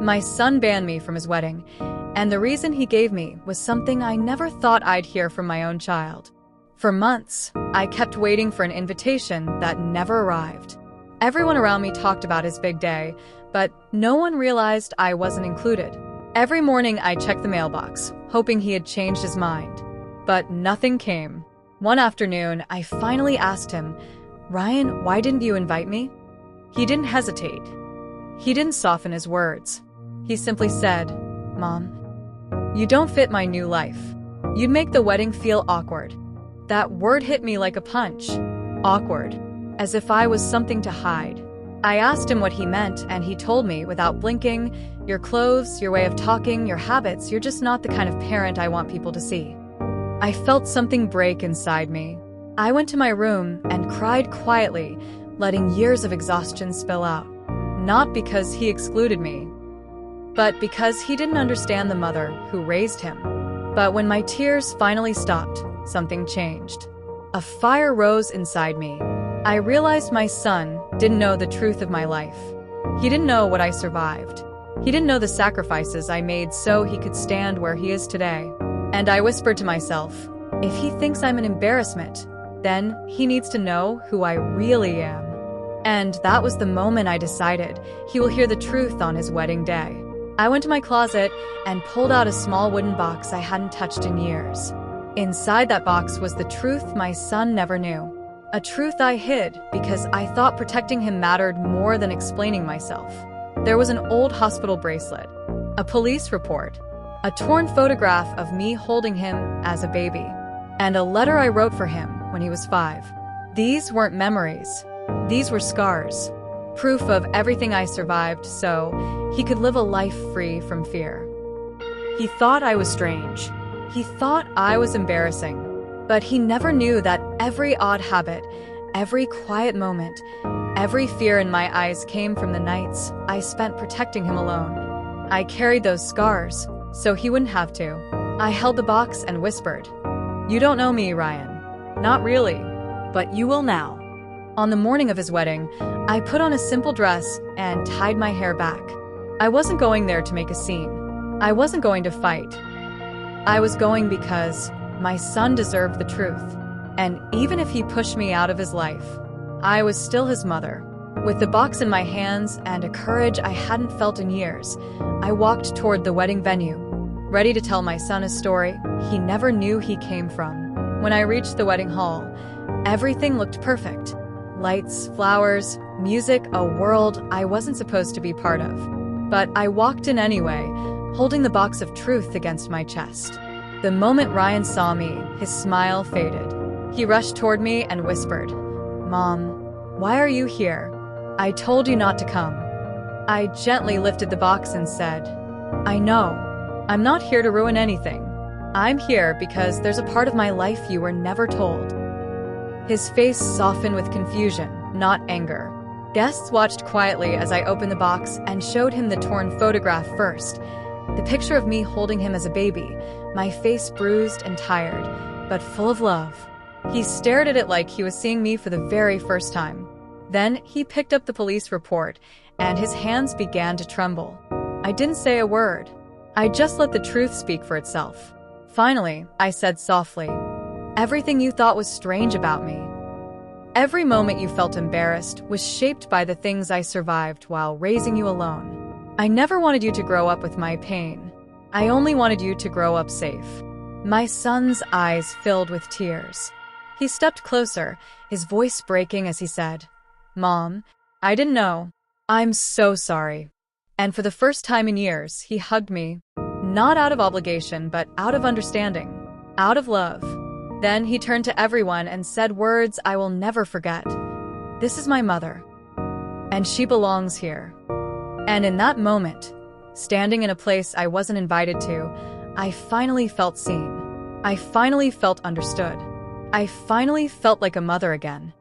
My son banned me from his wedding, and the reason he gave me was something I never thought I'd hear from my own child. For months, I kept waiting for an invitation that never arrived. Everyone around me talked about his big day, but no one realized I wasn't included. Every morning I checked the mailbox, hoping he had changed his mind. But nothing came. One afternoon, I finally asked him, "Ryan, why didn't you invite me?" He didn't hesitate. He didn't soften his words. He simply said, "Mom, you don't fit my new life. You'd make the wedding feel awkward." That word hit me like a punch. Awkward. As if I was something to hide. I asked him what he meant, and he told me without blinking, "Your clothes, your way of talking, your habits, you're just not the kind of parent I want people to see." I felt something break inside me. I went to my room and cried quietly, letting years of exhaustion spill out. Not because he excluded me, but because he didn't understand the mother who raised him. But when my tears finally stopped, something changed. A fire rose inside me. I realized my son didn't know the truth of my life. He didn't know what I survived. He didn't know the sacrifices I made so he could stand where he is today. And I whispered to myself, if he thinks I'm an embarrassment, then he needs to know who I really am. And that was the moment I decided he will hear the truth on his wedding day. I went to my closet and pulled out a small wooden box I hadn't touched in years. Inside that box was the truth my son never knew. A truth I hid because I thought protecting him mattered more than explaining myself. There was an old hospital bracelet, a police report, a torn photograph of me holding him as a baby, and a letter I wrote for him when he was 5. These weren't memories. These were scars. Proof of everything I survived so he could live a life free from fear. He thought I was strange. He thought I was embarrassing. But he never knew that every odd habit, every quiet moment, every fear in my eyes came from the nights I spent protecting him alone. I carried those scars, so he wouldn't have to. I held the box and whispered, "You don't know me, Ryan. Not really, but you will now." On the morning of his wedding, I put on a simple dress and tied my hair back. I wasn't going there to make a scene. I wasn't going to fight. I was going because my son deserved the truth, and even if he pushed me out of his life, I was still his mother. With the box in my hands and a courage I hadn't felt in years, I walked toward the wedding venue, ready to tell my son a story he never knew he came from. When I reached the wedding hall, everything looked perfect. Lights, flowers, music, a world I wasn't supposed to be part of. But I walked in anyway, holding the box of truth against my chest. The moment Ryan saw me, his smile faded. He rushed toward me and whispered, "Mom, why are you here? I told you not to come." I gently lifted the box and said, "I know. I'm not here to ruin anything. I'm here because there's a part of my life you were never told." His face softened with confusion, not anger. Guests watched quietly as I opened the box and showed him the torn photograph first. The picture of me holding him as a baby, my face bruised and tired, but full of love. He stared at it like he was seeing me for the very first time. Then he picked up the police report, and his hands began to tremble. I didn't say a word. I just let the truth speak for itself. Finally, I said softly, "Everything you thought was strange about me, every moment you felt embarrassed, was shaped by the things I survived while raising you alone. I never wanted you to grow up with my pain. I only wanted you to grow up safe." My son's eyes filled with tears. He stepped closer, his voice breaking as he said, "Mom, I didn't know. I'm so sorry." And for the first time in years, he hugged me, not out of obligation, but out of understanding, out of love. Then he turned to everyone and said words I will never forget. "This is my mother, and she belongs here." And in that moment, standing in a place I wasn't invited to, I finally felt seen. I finally felt understood. I finally felt like a mother again.